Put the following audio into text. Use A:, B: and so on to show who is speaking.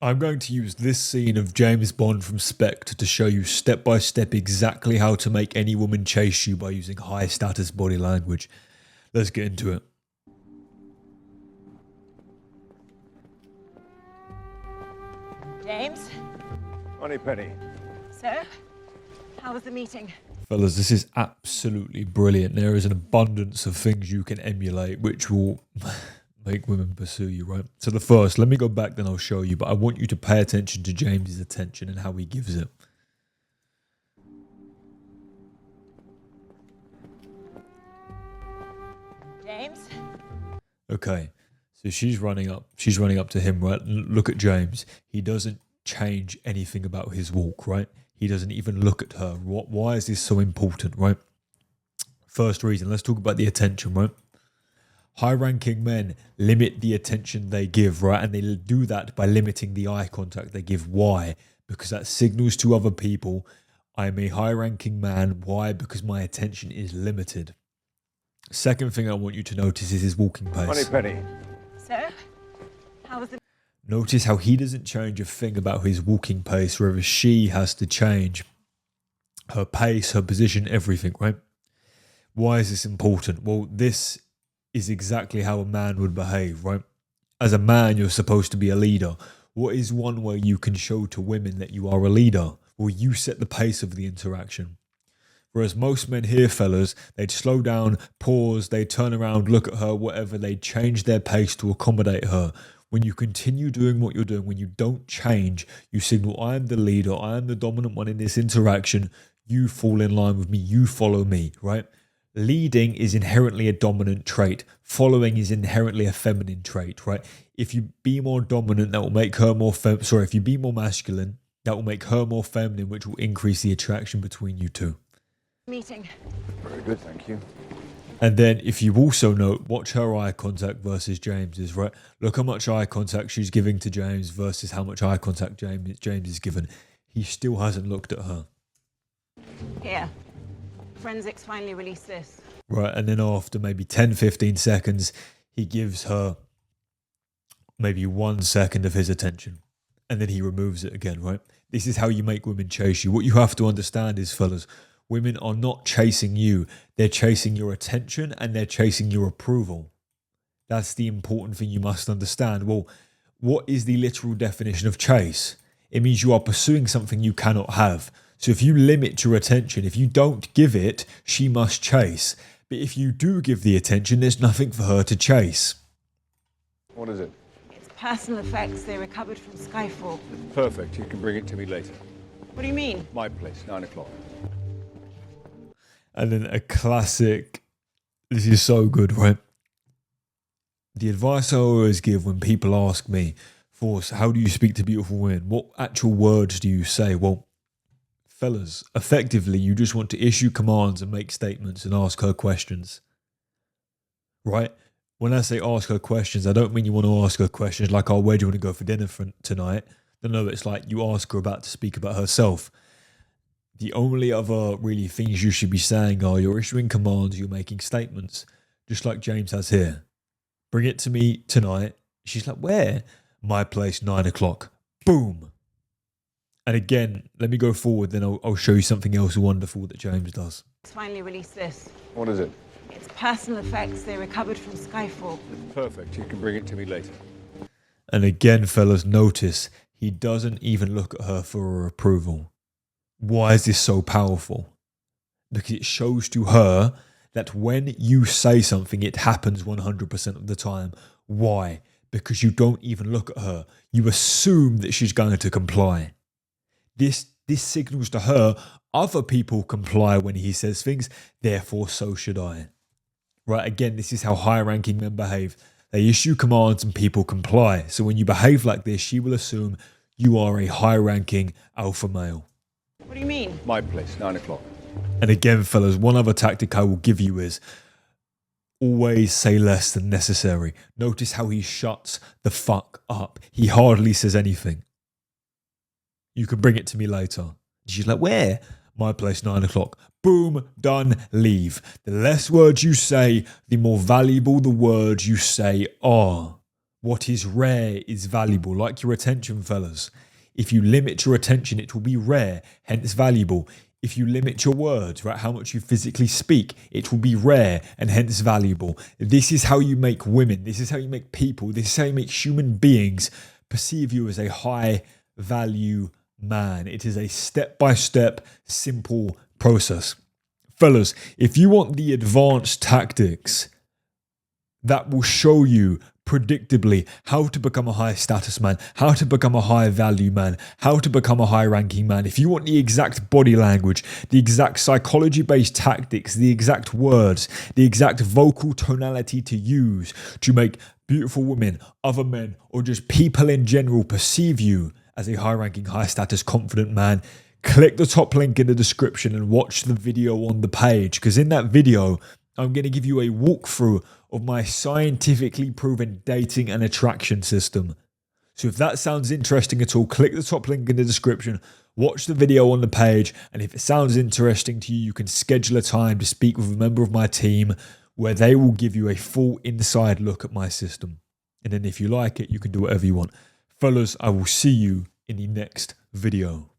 A: I'm going to use this scene of James Bond from Spectre to show you step by step exactly how to make any woman chase you by using high status body language. Let's get into it.
B: James?
C: Penny.
B: So, how was the meeting?
A: Fellas, this is absolutely brilliant. There is an abundance of things you can emulate which will make women pursue you, right? So the first, let me go back, then I'll show you, but I want you to pay attention to James's attention and how he gives it.
B: James?
A: Okay, so she's running up to him, right? Look at James. He doesn't change anything about his walk, right? He doesn't even look at her. Why is this so important, right? First reason, let's talk about the attention, right? High-ranking men limit the attention they give, right? And they do that by limiting the eye contact they give. Why? Because that signals to other people, I'm a high-ranking man. Why? Because my attention is limited. Second thing I want you to notice is his walking pace.
C: Penny.
B: So, how was the...
A: Notice how he doesn't change a thing about his walking pace, whereas she has to change her pace, her position, everything, right? Why is this important? Well, this is exactly how a man would behave, right? As a man, you're supposed to be a leader. What is one way you can show to women that you are a leader? Well, you set the pace of the interaction. Whereas most men here, fellas, they'd slow down, pause, they'd turn around, look at her, whatever, they'd change their pace to accommodate her. When you continue doing what you're doing, when you don't change, you signal, I am the leader, I am the dominant one in this interaction, you fall in line with me, you follow me, right? Leading is inherently a dominant trait. Following is inherently a feminine trait, right? If you be more dominant, that will make her more if you be more masculine, that will make her more feminine, which will increase the attraction between you two.
B: meeting?
C: Very good, thank you.
A: And then if you also note, watch her eye contact versus James's, right? Look how much eye contact she's giving to James versus how much eye contact James is given. He still hasn't looked at her.
B: Here. Forensics finally released this.
A: Right, and then after maybe 10, 15 seconds, he gives her maybe 1 second of his attention. And then he removes it again, right? This is how you make women chase you. What you have to understand is, fellas, women are not chasing you. They're chasing your attention and they're chasing your approval. That's the important thing you must understand. Well, what is the literal definition of chase? It means you are pursuing something you cannot have. So if you limit your attention, if you don't give it, she must chase. But if you do give the attention, there's nothing for her to chase.
C: What is it?
B: It's personal effects they recovered from Skyfall.
C: Perfect, you can bring it to me later.
B: What do you mean?
C: My place, 9 o'clock.
A: And then a classic, this is so good, right? The advice I always give when people ask me, Force, how do you speak to beautiful women? What actual words do you say? Well, fellas, effectively, you just want to issue commands and make statements and ask her questions, right? When I say ask her questions, I don't mean you want to ask her questions like, oh, where do you want to go for dinner tonight? No, it's like you ask her to speak about herself. The only other really things you should be saying are you're issuing commands, you're making statements, just like James has here. Bring it to me tonight. She's like, where? My place, 9 o'clock. Boom. And again, let me go forward, then I'll show you something else wonderful that James does.
B: It's finally released this.
C: What is it?
B: It's personal effects they recovered from Skyfall.
C: Perfect, you can bring it to me later.
A: And again, fellas, notice he doesn't even look at her for her approval. Why is this so powerful? Because it shows to her that when you say something, it happens 100% of the time. Why? Because you don't even look at her. You assume that she's going to comply. This signals to her, other people comply when he says things, therefore so should I. Right, again, this is how high-ranking men behave. They issue commands and people comply. So when you behave like this, she will assume you are a high-ranking alpha male.
B: What do you mean?
C: My place, 9 o'clock.
A: And again, fellas, one other tactic I will give you is always say less than necessary. Notice how he shuts the fuck up. He hardly says anything. You can bring it to me later. She's like, where? My place, 9 o'clock. Boom, done, leave. The less words you say, the more valuable the words you say are. What is rare is valuable, like your attention, fellas. If you limit your attention, it will be rare, hence valuable. If you limit your words, right, how much you physically speak, it will be rare and hence valuable. This is how you make women. This is how you make people. This is how you make human beings perceive you as a high value man. It is a step-by-step, simple process. Fellas, if you want the advanced tactics that will show you predictably how to become a high status man, how to become a high value man, how to become a high ranking man, if you want the exact body language, the exact psychology based tactics, the exact words, the exact vocal tonality to use to make beautiful women, other men, or just people in general perceive you as a high ranking, high status, confident man, click the top link in the description and watch the video on the page, because in that video I'm going to give you a walkthrough of my scientifically proven dating and attraction system. So if that sounds interesting at all, click the top link in the description, watch the video on the page, and if it sounds interesting to you, you can schedule a time to speak with a member of my team where they will give you a full inside look at my system. And then if you like it, you can do whatever you want. Fellas, I will see you in the next video.